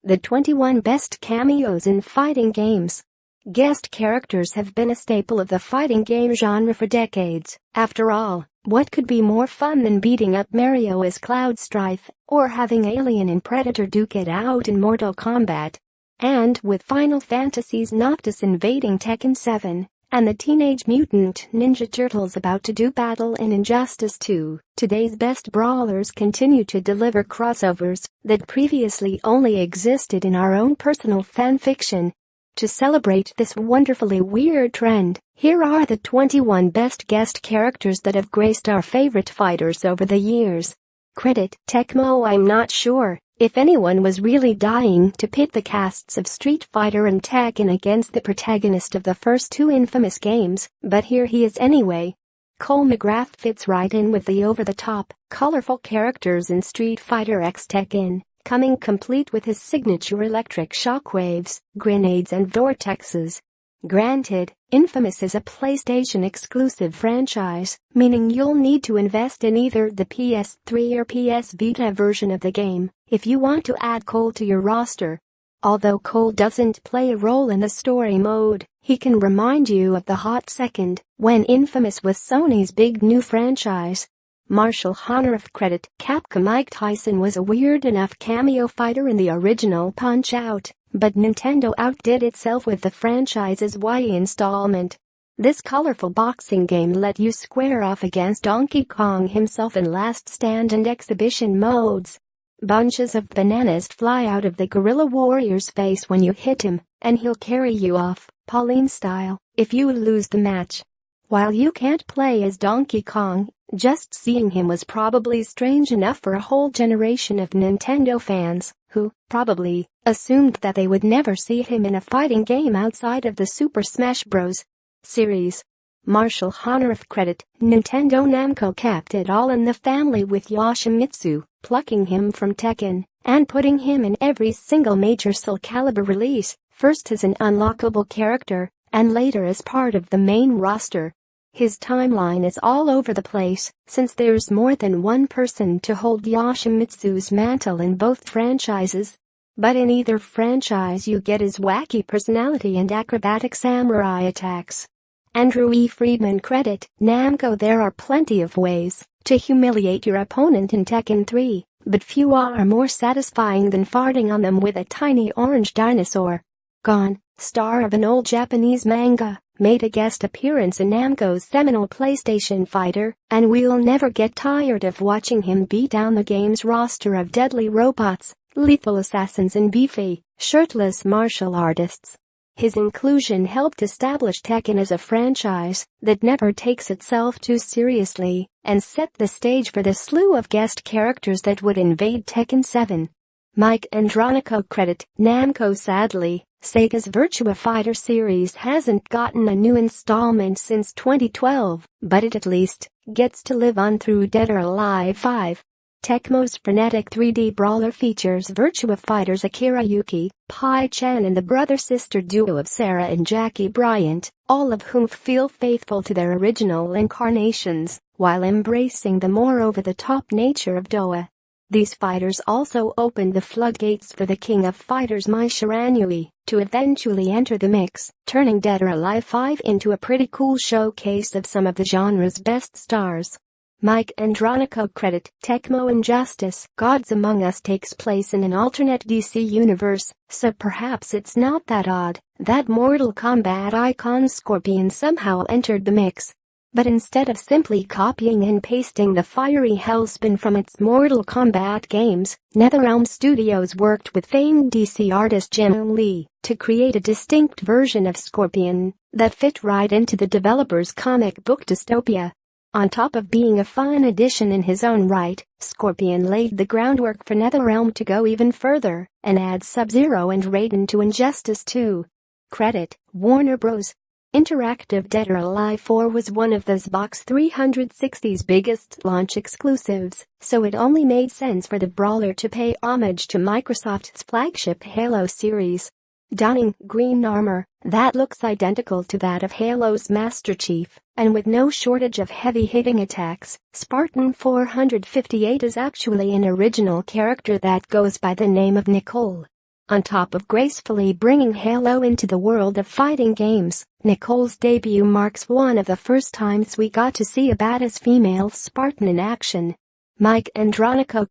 The 21 best cameos in fighting games. Guest characters have been a staple of the fighting game genre for decades. After all, what could be more fun than beating up Mario as Cloud Strife or having Alien and Predator duke it out in Mortal Kombat? And with Final Fantasy's Noctis invading Tekken 7 and the Teenage Mutant Ninja Turtles about to do battle in Injustice 2, today's best brawlers continue to deliver crossovers that previously only existed in our own personal fanfiction. To celebrate this wonderfully weird trend, here are the 21 best guest characters that have graced our favorite fighters over the years. Credit Tecmo. I'm not sure if anyone was really dying to pit the casts of Street Fighter and Tekken against the protagonist of the first two infamous games, but here he is anyway. Cole McGrath fits right in with the over-the-top, colorful characters in Street Fighter X Tekken, coming complete with his signature electric shockwaves, grenades and vortexes. Granted, Infamous is a PlayStation-exclusive franchise, meaning you'll need to invest in either the PS3 or PS Vita version of the game if you want to add Cole to your roster. Although Cole doesn't play a role in the story mode, he can remind you of the hot second when Infamous was Sony's big new franchise. Marshall Honorif. Credit Capcom. Mike Tyson was a weird enough cameo fighter in the original Punch-Out, but Nintendo outdid itself with the franchise's Y installment. This colorful boxing game let you square off against Donkey Kong himself in Last Stand and exhibition modes. Bunches of bananas fly out of the Guerrilla Warrior's face when you hit him, and he'll carry you off, Pauline style, if you lose the match. While you can't play as Donkey Kong, just seeing him was probably strange enough for a whole generation of Nintendo fans, who, probably, assumed that they would never see him in a fighting game outside of the Super Smash Bros. Series. Marshall Honorif. Credit Nintendo. Namco kept it all in the family with Yoshimitsu, plucking him from Tekken and putting him in every single major Soul Calibur release, first as an unlockable character and later as part of the main roster. His timeline is all over the place, since there's more than one person to hold Yoshimitsu's mantle in both franchises. But in either franchise you get his wacky personality and acrobatic samurai attacks. Andrew E. Friedman. Credit Namco. There are plenty of ways to humiliate your opponent in Tekken 3, but few are more satisfying than farting on them with a tiny orange dinosaur. Gon, star of an old Japanese manga, made a guest appearance in Namco's seminal PlayStation fighter, and we'll never get tired of watching him beat down the game's roster of deadly robots, lethal assassins and beefy, shirtless martial artists. His inclusion helped establish Tekken as a franchise that never takes itself too seriously and set the stage for the slew of guest characters that would invade Tekken 7. Mike Andronico. Credit Namco. Sadly, Sega's Virtua Fighter series hasn't gotten a new installment since 2012, but it at least gets to live on through Dead or Alive 5. Tecmo's frenetic 3D brawler features Virtua Fighters Akira Yuki, Pai Chan and the brother-sister duo of Sarah and Jackie Bryant, all of whom feel faithful to their original incarnations while embracing the more over-the-top nature of Doa. These fighters also opened the floodgates for the King of Fighters Mai Shiranui to eventually enter the mix, turning Dead or Alive 5 into a pretty cool showcase of some of the genre's best stars. Mike Andronico. Credit Tecmo. Injustice Gods Among Us takes place in an alternate DC universe, so perhaps it's not that odd that Mortal Kombat icon Scorpion somehow entered the mix. But instead of simply copying and pasting the fiery hellspin from its Mortal Kombat games, NetherRealm Studios worked with famed DC artist Jim Lee to create a distinct version of Scorpion that fit right into the developer's comic book dystopia. On top of being a fun addition in his own right, Scorpion laid the groundwork for NetherRealm to go even further and add Sub-Zero and Raiden to Injustice 2. Credit Warner Bros. Interactive. Dead or Alive 4 was one of the Xbox 360's biggest launch exclusives, so it only made sense for the brawler to pay homage to Microsoft's flagship Halo series. Donning green armor that looks identical to that of Halo's Master Chief, and with no shortage of heavy-hitting attacks, Spartan 458 is actually an original character that goes by the name of Nicole. On top of gracefully bringing Halo into the world of fighting games, Nicole's debut marks one of the first times we got to see a badass female Spartan in action. Mike Andronico,